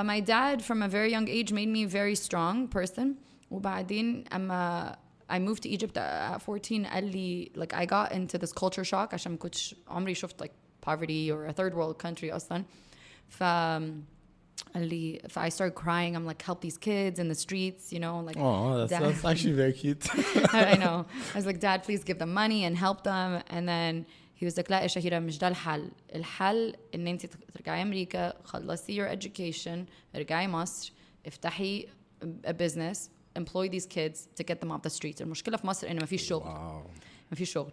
My dad from a very young age made me a very strong person. وبعدين أما I moved to Egypt at 14 قال لي like I got into this culture shock عشان ما كنتش عمري شفت like poverty or a third world country أصلا. قال لي I started crying. I'm like, help these kids in the streets, you know, like. Oh, that's actually very cute. I know. I was like, Dad, please give them money and help them. And then he was like, لا يا شهيرة مش ده الحل. الحل إن أنت ترجعي أمريكا خلصي your education رجعي مصر افتحي a business, employ these kids to get them off the streets. المشكلة في مصر إنه ما فيش شغل. ما فيش شغل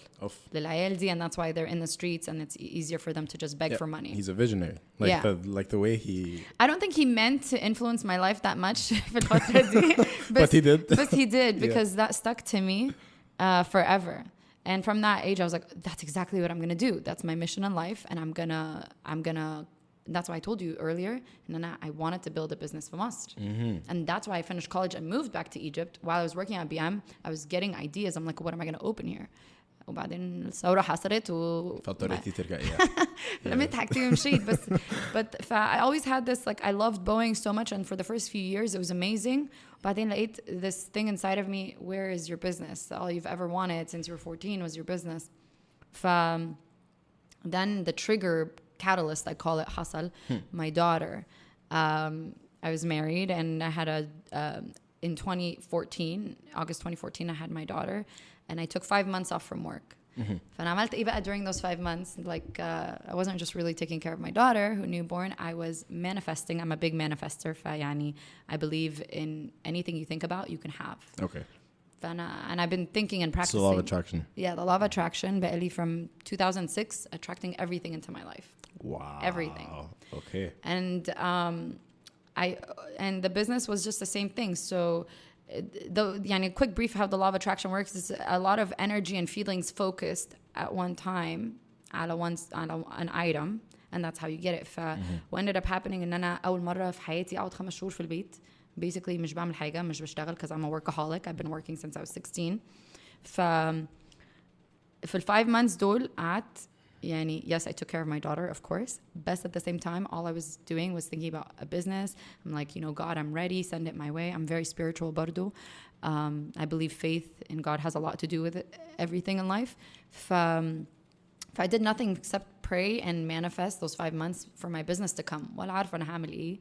للعيال دي, and that's why they're in the streets and it's easier for them to just beg for money. He's a visionary. Like the way he. I don't think he meant to influence my life that much في الفترة دي. But he did. But he did because that stuck to me forever. And from that age, I was like, that's exactly what I'm going to do. That's my mission in life. And I'm gonna, that's why I told you earlier. And then I wanted to build a business for Must. And that's why I finished college and moved back to Egypt. While I was working at BM, I was getting ideas. I'm like, what am I going to open here? وبعدين الثورة حصلت فاضطريتي ترجعي. لميت حاجتي ومشيت but I always had this like I loved Boeing so much, and for the first few years it was amazing. بعدين لقيت this thing inside of me, where is your business? All you've ever wanted since you were 14 was your business. Then the trigger catalyst, I call it, حصل. My daughter. I was married and I had in 2014, August 2014, I had my daughter. And I took 5 months off from work. فأنا عملت إيه بقى during those 5 months? Like I wasn't just really taking care of my daughter who newborn. I was manifesting. I'm a big manifester. فيعني I believe in anything you think about, you can have. Okay. And I've been thinking and practicing. It's the law of attraction. Yeah, the law of attraction. بقالي from 2006, attracting everything into my life. Wow. Everything. Okay. And and the business was just the same thing. So. A quick brief how the law of attraction works is a lot of energy and feelings focused at one time on an item, and that's how you get it. What ended up happening إن أنا أول مرة في حياتي أقعد 5 شهور في البيت, basically مش بعمل حاجة, مش بشتغل, because I'm a workaholic. I've been working since I was 16. في ال 5 months دول قعدت yes, I took care of my daughter, of course. But at the same time, all I was doing was thinking about a business. I'm like, God, I'm ready. Send it my way. I'm very spiritual, bardo. I believe faith in God has a lot to do with everything in life. I did nothing except pray and manifest those 5 months for my business to come. ولا عارفة أنا هعمل إيه.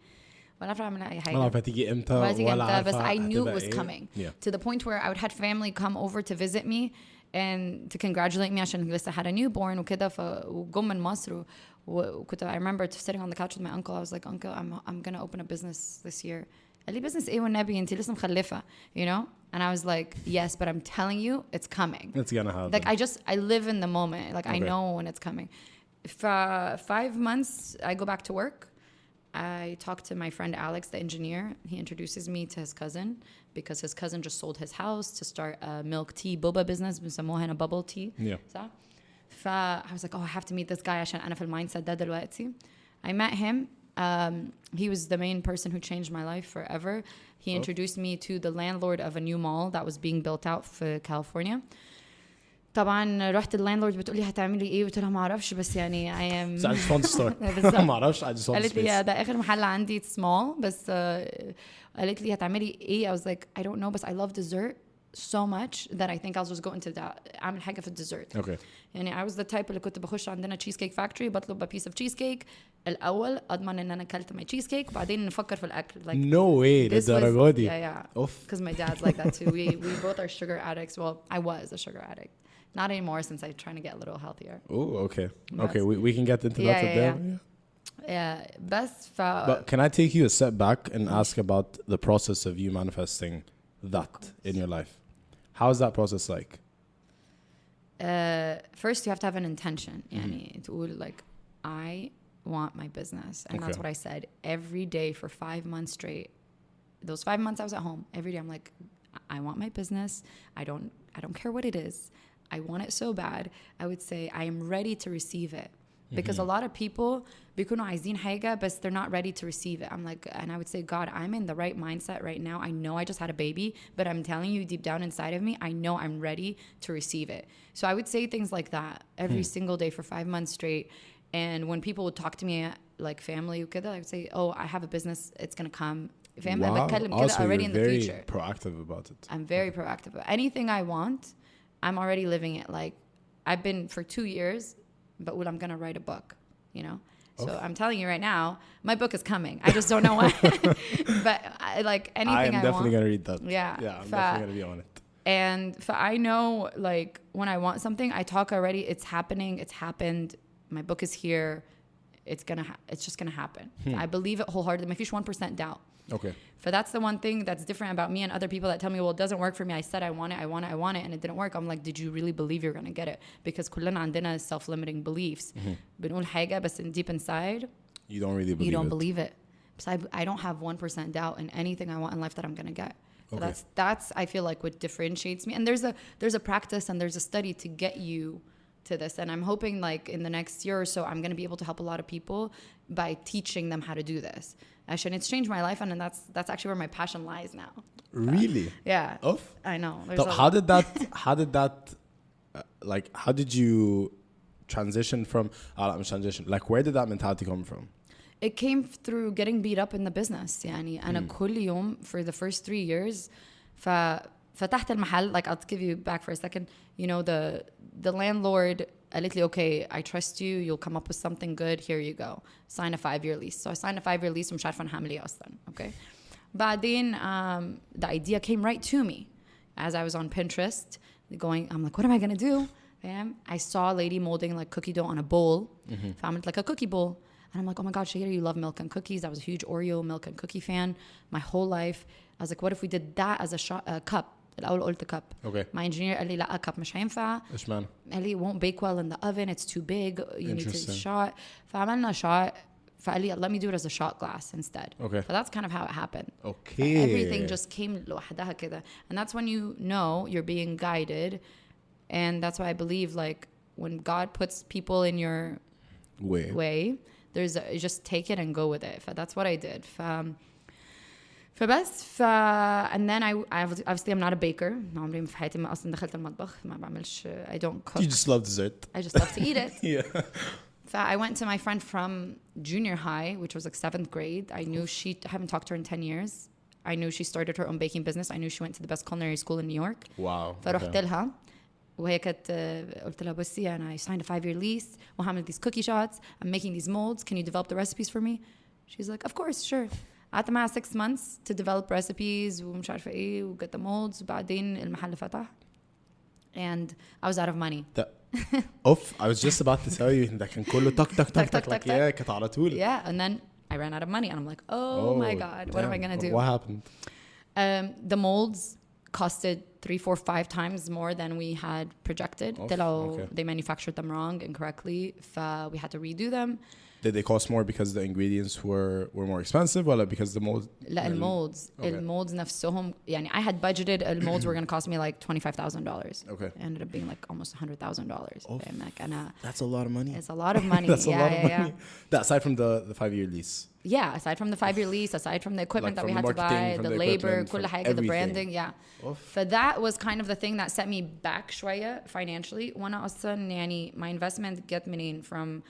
ولا عارفة أعمل أي حاجة. ولا عارفة تيجي إمتى. ولا عارفة. But I knew it was coming. To the point where I would have family come over to visit me and to congratulate me عشان لسه had a newborn وكده وجم من مصر وكنت I remember sitting on the couch with my uncle. I was like, Uncle, I'm gonna open a business this year. قال لي business إيه والنبي أنتي لسه مخلفة, you know? And I was like, yes, but I'm telling you, it's coming. It's gonna happen. Like I live in the moment. Like I know when it's coming. For 5 months, I go back to work. I talked to my friend Alex, the engineer. He introduces me to his cousin because his cousin just sold his house to start a milk tea boba business. بنسموها هنا bubble tea. Yeah. صح؟ I was like, oh, I have to meet this guy عشان أنا في المايندset ده دلوقتي. I met him. He was the main person who changed my life forever. He introduced me to the landlord of a new mall that was being built out for California. طبعا رحت اللاندلورد بتقولي هتعملي ايه, قلت لها ما اعرفش بس يعني I am. So I just want to start. ما اعرفش, I just want to قالت لي ده اخر محل عندي, it's small بس قالت لي هتعملي ايه. I was like, I don't know, but I love dessert so much that I think I'll just go into that. اعمل حاجة في الديزرت. Okay. يعني I was the type اللي كنت بخش عندنا cheesecake factory بطلب a piece of cheesecake الاول اضمن ان انا اكلت my cheesecake وبعدين نفكر في الاكل. Like no way, للدرجة دي. Yeah. Because my dad's like that too. We both are sugar addicts. Well, I was a sugar addict. Not anymore since I'm trying to get a little healthier. Oh, okay. Okay, we can get into that then. Yeah. But can I take you a step back and ask about the process of you manifesting that in your life? How is that process like? First, you have to have an intention. يعني تقول like, I want my business. And that's what I said. Every day for 5 months straight. Those 5 months I was at home. Every day I'm like, I want my business. I don't care what it is. I want it so bad. I would say I am ready to receive it. Because a lot of people بيكونوا عايزين حاجة but they're not ready to receive it. I'm like, and I would say, God, I'm in the right mindset right now. I know I just had a baby, but I'm telling you deep down inside of me, I know I'm ready to receive it. So I would say things like that every single day for 5 months straight. And when people would talk to me like family وكده, I would say, oh, I have a business, it's gonna come. فاهم؟ Wow. بتكلم كده already in the future. Very proactive about it. I'm very proactive. Anything I want, I'm already living it. Like, I've been for 2 years, but I'm gonna write a book, you know. So I'm telling you right now, my book is coming. I just don't know when. But like anything I definitely gonna read that. Yeah. Yeah, I'm definitely gonna be on it. And I know, like, when I want something, I talk already. It's happening. It's happened. My book is here. It's just gonna happen. I believe it wholeheartedly. ما فيش 1% doubt. Okay. So that's the one thing that's different about me and other people that tell me, well, it doesn't work for me. I said I want it, and it didn't work. I'm like, did you really believe you're gonna get it? Because كلنا عندنا self-limiting beliefs. بنقول حاجة بس deep inside, you don't really believe it. You don't believe it. So I don't have 1% doubt in anything I want in life that I'm gonna get. So that's I feel like what differentiates me. And there's a practice and there's a study to get you to this. And I'm hoping like in the next year or so, I'm gonna be able to help a lot of people by teaching them how to do this. Actually, it's changed my life, and that's actually where my passion lies now. Really? Yeah. Oof. I know. So how did that like how did you transition from like where did that mentality come from? It came through getting beat up in the business. يعني أنا كل يوم for the first 3 years فتحت المحل. Like, I'll give you back for a second. You know, the landlord قالت لي, okay, I trust you, you'll come up with something good, here you go, sign a 5-year lease. So I signed a 5-year lease ومش عارفة أنا هعمل إيه أصلا. Okay. بعدين the idea came right to me as I was on Pinterest going, I'm like, what am I gonna do? I saw a lady molding like cookie dough on a bowl. فعملت like a cookie bowl. And I'm like, oh my God, Shahira, you love milk and cookies. I was a huge Oreo milk and cookie fan my whole life. I was like, what if we did that as a cup? الأول قلت cup. Okay. My engineer قال لي لا, cup مش هينفع. إيش معنى؟ قال لي it won't bake well in the oven. It's too big. You need to shot. فعملنا shot. فقال لي let me do it as a shot glass instead. Okay. So that's kind of how it happened. Okay. Everything just came لوحدها كده. And that's when you know you're being guided. And that's why I believe like when God puts people in your way, just take it and go with it. That's what I did. And then I obviously I'm not a baker. عمري في حياتي ما أصلا دخلت المطبخ. ما بعملش. I don't cook. You just love dessert. I just love to eat it. Yeah. I went to my friend from junior high, which was like 7th grade. I knew I haven't talked to her in 10 years. I knew she started her own baking business. I knew she went to the best culinary school in New York. Wow. فرحت لها وهي كانت قلت لها بصي أنا I signed a 5-year lease وهعمل these cookie shots. I'm making these molds. Can you develop the recipes for me? She's like, of course, sure. قعدت معها 6 months to develop recipes ومش عارفة إيه و get the molds. وبعدين المحل فتح. And I was out of money. I was just about to tell you that كان كله تك like yeah كانت على طول. Yeah, and then I ran out of money and I'm like, oh my God, what am I gonna do? What happened? The molds costed 3, 4, 5 times more than we had projected. They manufactured them wrong incorrectly. We had to redo them. Did they cost more because the ingredients were more expensive or because the molds? لا المolds نفسهم يعني I had budgeted molds were going to cost me like $25,000. Okay. It ended up being like almost $100,000. That's a lot of money. It's a lot of money. That's a lot of money. That aside from the 5-year lease. Yeah, aside from the 5-year lease, aside from the equipment that we had to buy, the labor, كل حاجة, the branding, yeah. So that was kind of the thing that set me back شوية financially. وأنا أصلا يعني my investment get منين from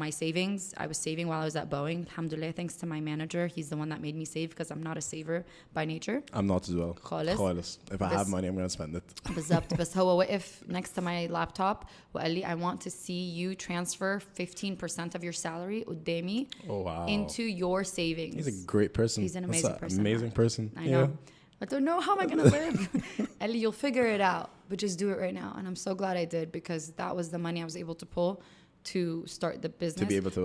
my savings. I was saving while I was at Boeing. Alhamdulillah, thanks to my manager. He's the one that made me save because I'm not a saver by nature. I'm not as well. خالص. If I have money, I'm going to spend it. بالضبط. بس هو وقف next to my laptop وقال لي I want to see you transfer 15% of your salary قدامي into your savings. He's a great person. He's an amazing person. Amazing person. I know. I don't know how am I going to live. قال لي you'll figure it out, but just do it right now. And I'm so glad I did because that was the money I was able to pull to start the business. To be able to,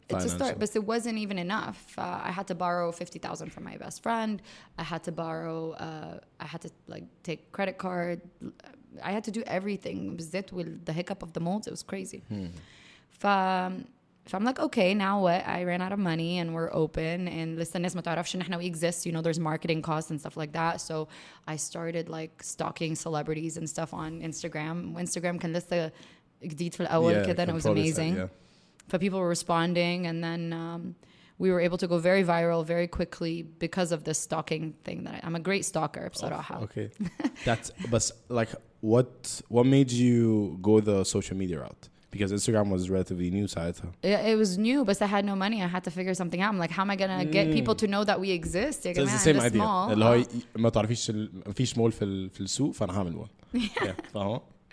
to start, but it wasn't even enough. I had to borrow $50,000 from my best friend. I had to borrow. I had to like take credit card. I had to do everything. بالذات with the hiccup of the molds, it was crazy. I'm like, okay, now what? I ran out of money and we're open. And listen, الناس ما تعرفش إن إحنا we exist. You know, there's marketing costs and stuff like that. So I started like stalking celebrities and stuff on Instagram. Instagram كان لسه جديد في الأول كده, and it was amazing. But people were responding, and then we were able to go very viral very quickly because of this stalking thing. That I'm a great stalker بصراحة. Okay. That's but like what made you go the social media route? because Instagram was relatively new ساعتها. It was new, but I had no money. I had to figure something out. I'm like, how am I gonna get people to know that we exist? So it's the same idea. اللي هو ما تعرفيش مفيش مول في السوق فأنا هعمل one. Yeah, فاهمة؟